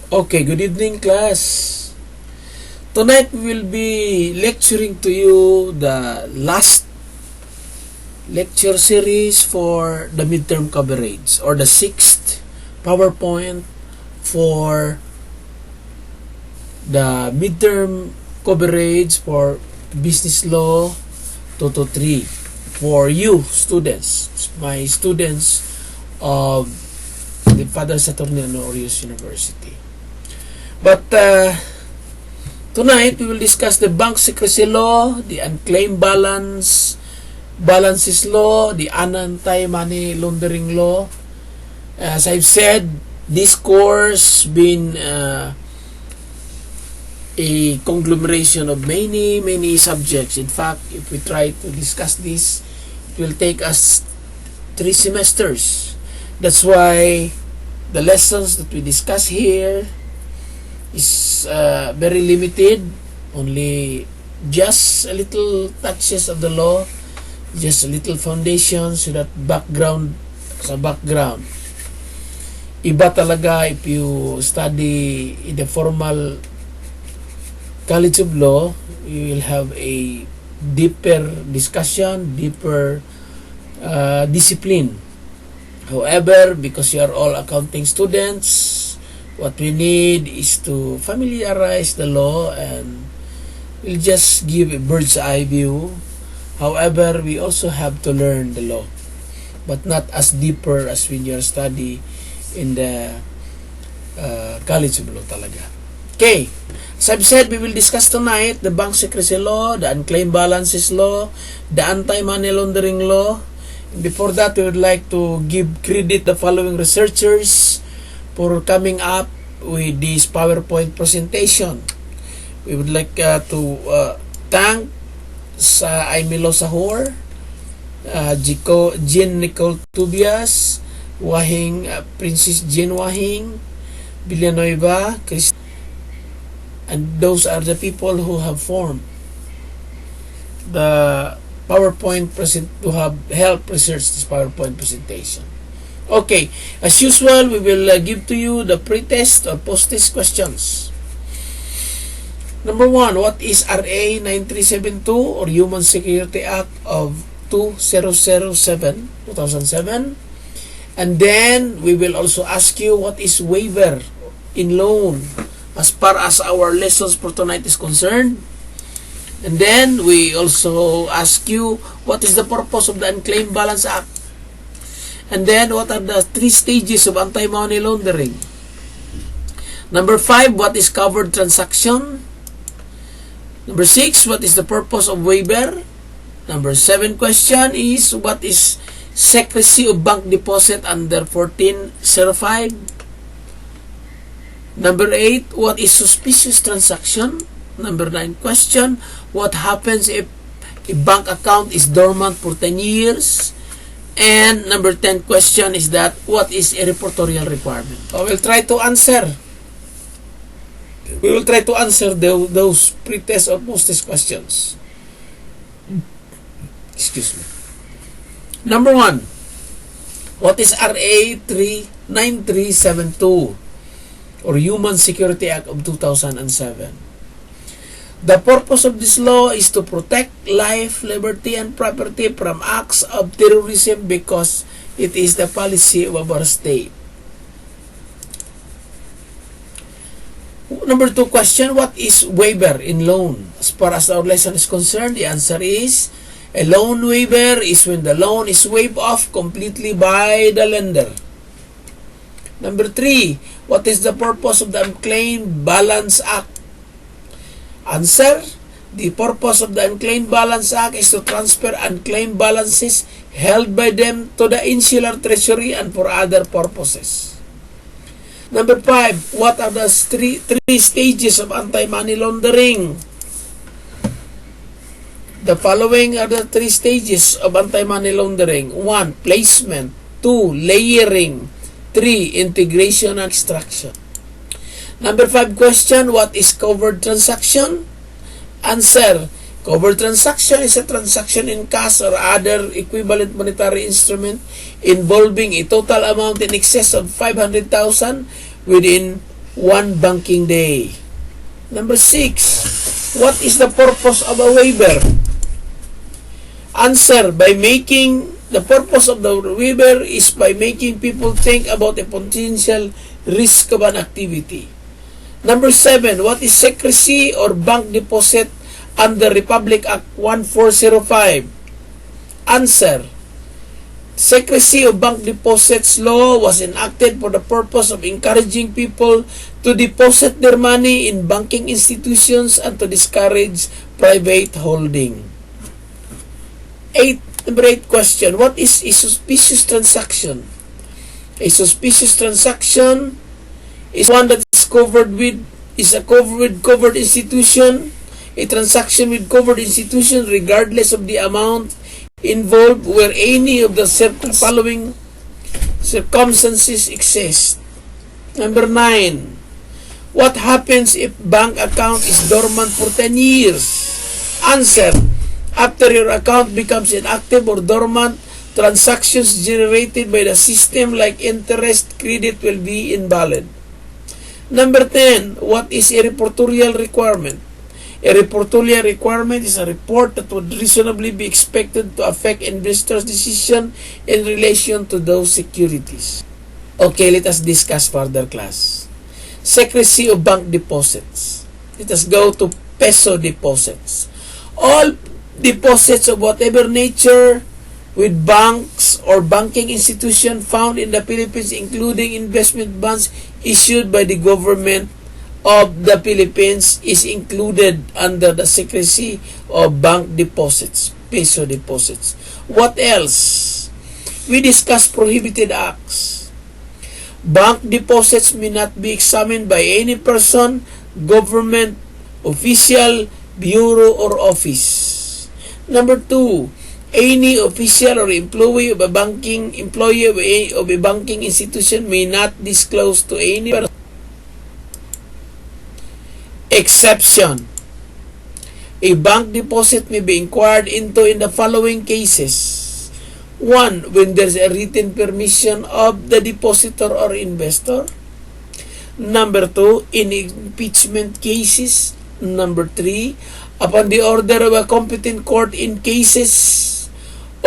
Okay, good evening, class. Tonight we will be lecturing to you the last lecture series for the midterm coverage, or the sixth PowerPoint for the midterm coverage for business law 223 for you students, my students of the Father Saturnino Orius University. But tonight we will discuss the bank secrecy law, the unclaimed balances law, the anti-money laundering law. As I've said, this course been a conglomeration of many subjects. In fact, if we try to discuss this, it will take us 3 semesters. That's why the lessons that we discuss here is very limited, only just a little touches of the law, just a little foundation, so that background. Iba talaga if you study in the formal College of Law, you will have a deeper discussion, deeper discipline. However, because you are all accounting students, what we need is to familiarize the law, and we'll just give a bird's eye view. However, we also have to learn the law, but not as deeper as when you study in the College of Law talaga. Okay, as I've said, we will discuss tonight the bank secrecy law, the unclaimed balances law, the anti-money laundering law. Before that, we would like to give credit the following researchers for coming up with this PowerPoint presentation. We would like to thank Aimilo Sahor, Jean Nicole Tubias, Princess Jean Wahing, Villanueva, and those are the people who have formed the PowerPoint to have helped research this PowerPoint presentation. Okay, as usual, we will give to you the pre-test or post-test questions. Number 1, what is RA 9372 or Human Security Act of 2007? And then we will also ask you what is waiver in loan as far as our lessons for tonight is concerned. And then we also ask you what is the purpose of the Unclaimed Balance Act. And then what are the 3 stages of anti-money laundering. Number 5, what is covered transaction. Number 6, what is the purpose of waiver. Number 7 question is what is secrecy of bank deposit under 1405. Number 8, what is suspicious transaction. Number 9 question, what happens if a bank account is dormant for 10 years? And number 10 question is that what is a reportorial requirement? So we'll try to answer. We will try to answer those pre-test or post-test questions. Excuse me. Number 1, what is RA 9372 or Human Security Act of 2007? The purpose of this law is to protect life, liberty, and property from acts of terrorism because it is the policy of our state. Number 2 question, what is waiver in loan? As far as our lesson is concerned, the answer is a loan waiver is when the loan is waived off completely by the lender. Number 3, what is the purpose of the Unclaimed Balance Act? Answer, the purpose of the Unclaimed Balance Act is to transfer unclaimed balances held by them to the insular treasury and for other purposes. Number 5, what are the three stages of anti-money laundering? The following are the 3 stages of anti-money laundering. 1, placement. 2, layering. 3, integration and extraction. Number 5 question, what is covered transaction? Answer, covered transaction is a transaction in cash or other equivalent monetary instrument involving a total amount in excess of 500,000 within one banking day. Number 6, what is the purpose of a waiver? Answer, the purpose of the waiver is by making people think about the potential risk of an activity. Number 7, what is secrecy or bank deposit under Republic Act 1405? Answer, secrecy of bank deposits law was enacted for the purpose of encouraging people to deposit their money in banking institutions and to discourage private holding. Number 8 question, what is a suspicious transaction? A suspicious transaction is one that is covered with covered institution, a transaction with covered institution regardless of the amount involved where any of the following circumstances exist. Number 9, what happens if bank account is dormant for 10 years? Answer, after your account becomes inactive or dormant, transactions generated by the system like interest credit will be invalid. Number 10, what is a reportorial requirement? A reportorial requirement is a report that would reasonably be expected to affect investors' decision in relation to those securities. Okay, let us discuss further, class. Secrecy of bank deposits. Let us go to peso deposits. All deposits of whatever nature with banks or banking institution found in the Philippines, including investment bonds issued by the government of the Philippines, is included under the secrecy of bank deposits, peso deposits. What else? We discussed prohibited acts. Bank deposits may not be examined by any person, government, official, bureau, or office. Number 2, any official or employee of a banking institution may not disclose to any person. Exception. A bank deposit may be inquired into in the following cases. 1, when there is a written permission of the depositor or investor. Number 2, in impeachment cases. Number 3, upon the order of a competent court in cases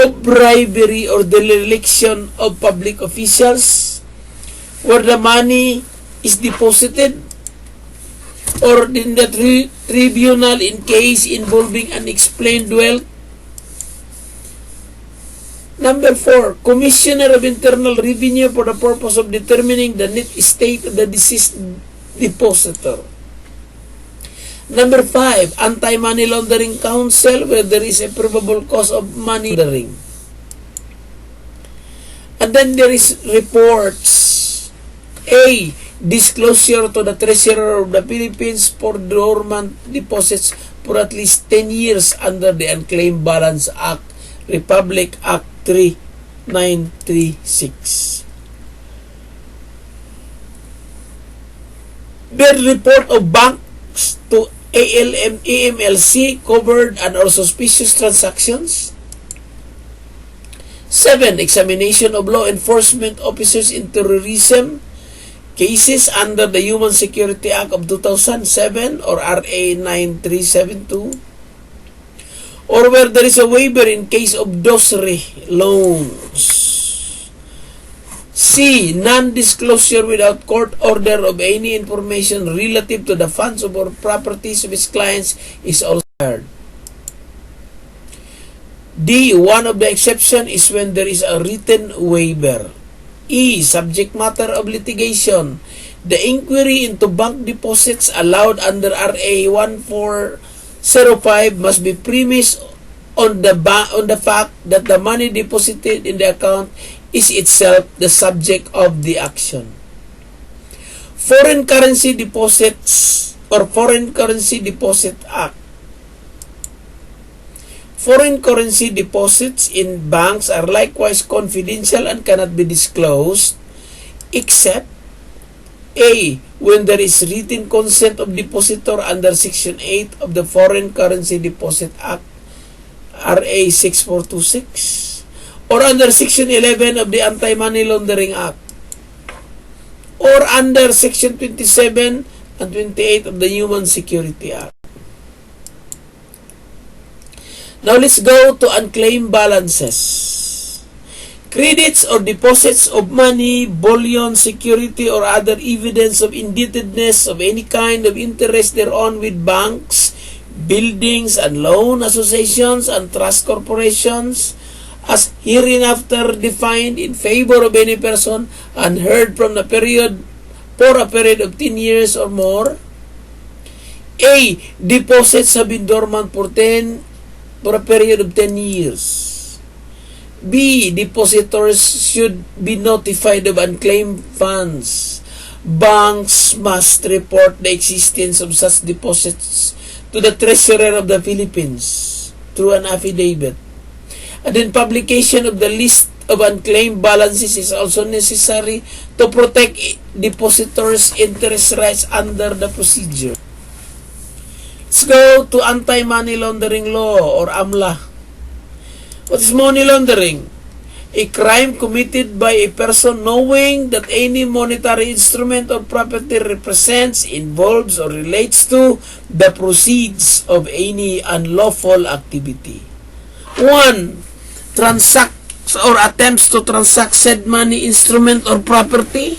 of bribery or dereliction of public officials where the money is deposited, or in the tribunal in case involving unexplained wealth. Number 4, Commissioner of Internal Revenue for the purpose of determining the net estate of the deceased depositor. Number 5, Anti-Money Laundering Council where there is a probable cause of money laundering. And then there is reports. A, disclosure to the Treasurer of the Philippines for dormant deposits for at least 10 years under the Unclaimed Balance Act, Republic Act 3936. The report of banks to AMLC covered and or suspicious transactions. 7, examination of law enforcement officers in terrorism cases under the Human Security Act of 2007 or RA 9372, or where there is a waiver in case of dosary loans. C, non-disclosure without court order of any information relative to the funds or properties of its clients is also required. D, one of the exceptions is when there is a written waiver. E, subject matter of litigation. The inquiry into bank deposits allowed under RA 1405 must be premised on the fact that the money deposited in the account is itself the subject of the action. Foreign Currency Deposits or Foreign Currency Deposit Act. Foreign currency deposits in banks are likewise confidential and cannot be disclosed except A, when there is written consent of depositor under Section 8 of the Foreign Currency Deposit Act, RA 6426, or under Section 11 of the Anti-Money Laundering Act, or under Section 27 and 28 of the Human Security Act. Now let's go to unclaimed balances. Credits or deposits of money, bullion, security, or other evidence of indebtedness of any kind of interest thereon with banks, buildings and loan associations and trust corporations, as hereinafter defined in favor of any person and heard from the period for a period of 10 years or more. A. Deposits have been dormant for a period of 10 years. B. Depositors should be notified of unclaimed funds. Banks must report the existence of such deposits to the Treasurer of the Philippines through an affidavit. And then publication of the list of unclaimed balances is also necessary to protect depositors' interest rights under the procedure. Let's go to anti-money laundering law or AMLA. What is money laundering? A crime committed by a person knowing that any monetary instrument or property represents, involves, or relates to the proceeds of any unlawful activity. 1. Transacts or attempts to transact said money, instrument, or property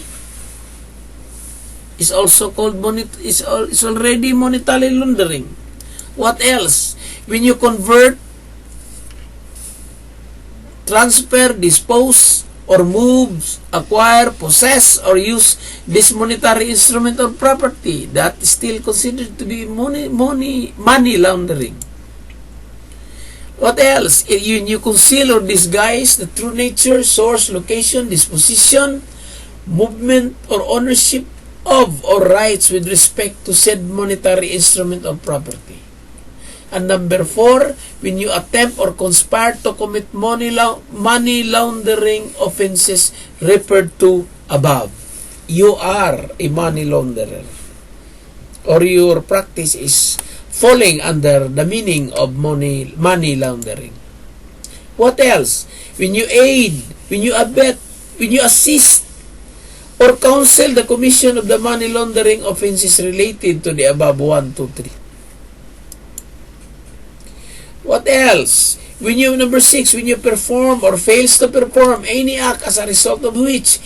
is also called is already monetary laundering. What else? When you convert, transfer, dispose, or move, acquire, possess, or use this monetary instrument or property, that is still considered to be money laundering. What else? You conceal or disguise the true nature, source, location, disposition, movement, or ownership of or rights with respect to said monetary instrument or property. And number 4, when you attempt or conspire to commit money laundering offenses referred to above, you are a money launderer, or your practice is falling under the meaning of money laundering. What else? When you aid, when you abet, when you assist or counsel the commission of the money laundering offenses related to the above 1, 2, 3. What else? When you, number 6, when you perform or fails to perform any act as a result of which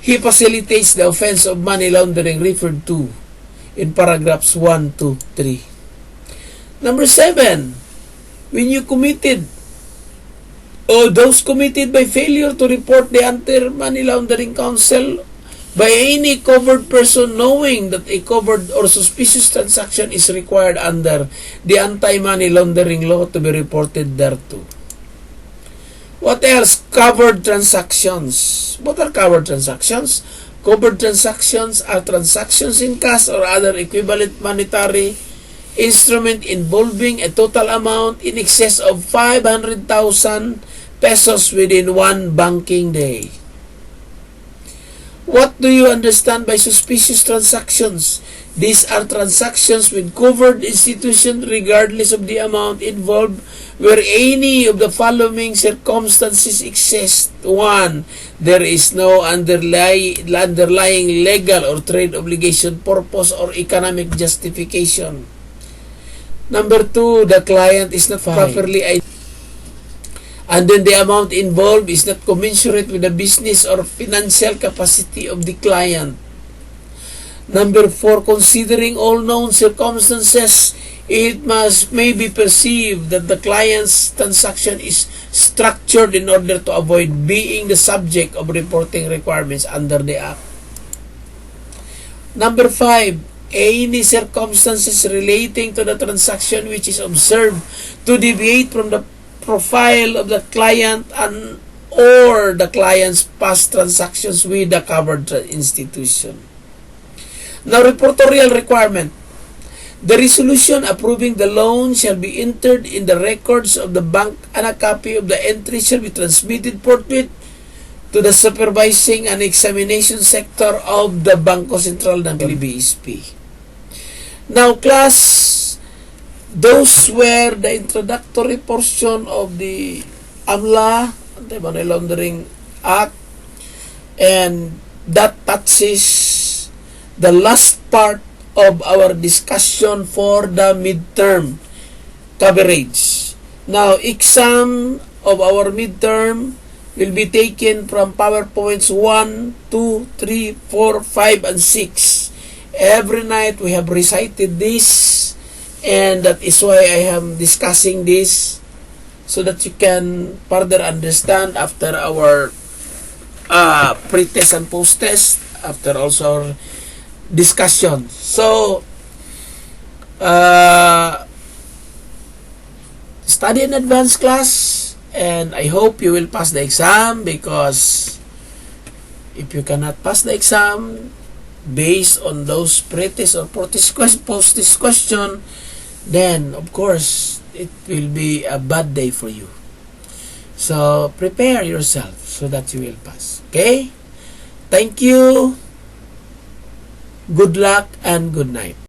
he facilitates the offense of money laundering referred to in paragraphs 1, 2, 3. Number 7, when you committed or those committed by failure to report the anti-money laundering counsel by any covered person knowing that a covered or suspicious transaction is required under the anti-money laundering law to be reported thereto. What else? Covered transactions. What are covered transactions? Covered transactions are transactions in cash or other equivalent monetary instrument involving a total amount in excess of 500,000 pesos within one banking day. What do you understand by suspicious transactions? These are transactions with covered institutions regardless of the amount involved where any of the following circumstances exist. 1. There is no underlying legal or trade obligation, purpose, or economic justification. Number 2, the client is not properly identified, and then the amount involved is not commensurate with the business or financial capacity of the client. Number 4, considering all known circumstances, it may be perceived that the client's transaction is structured in order to avoid being the subject of reporting requirements under the Act. Number 5, any circumstances relating to the transaction which is observed to deviate from the profile of the client and or the client's past transactions with the covered institution. Now, reportorial requirement. The resolution approving the loan shall be entered in the records of the bank, and a copy of the entry shall be transmitted forthwith to the supervising and examination sector of the Bangko Sentral ng BSP. Now, class, those were the introductory portion of the AMLA, Anti-Money Laundering Act, and that touches the last part of our discussion for the midterm coverage. Now, exam of our midterm will be taken from PowerPoints 1, 2, 3, 4, 5, and 6. Every night we have recited this, and that is why I am discussing this, so that you can further understand after our pre-test and post-test, after also our discussion. So, study in advanced class, and I hope you will pass the exam, because if you cannot pass the exam based on those pre-test or post-test question, then of course it will be a bad day for you. So prepare yourself so that you will pass. Okay? Thank you. Good luck and good night.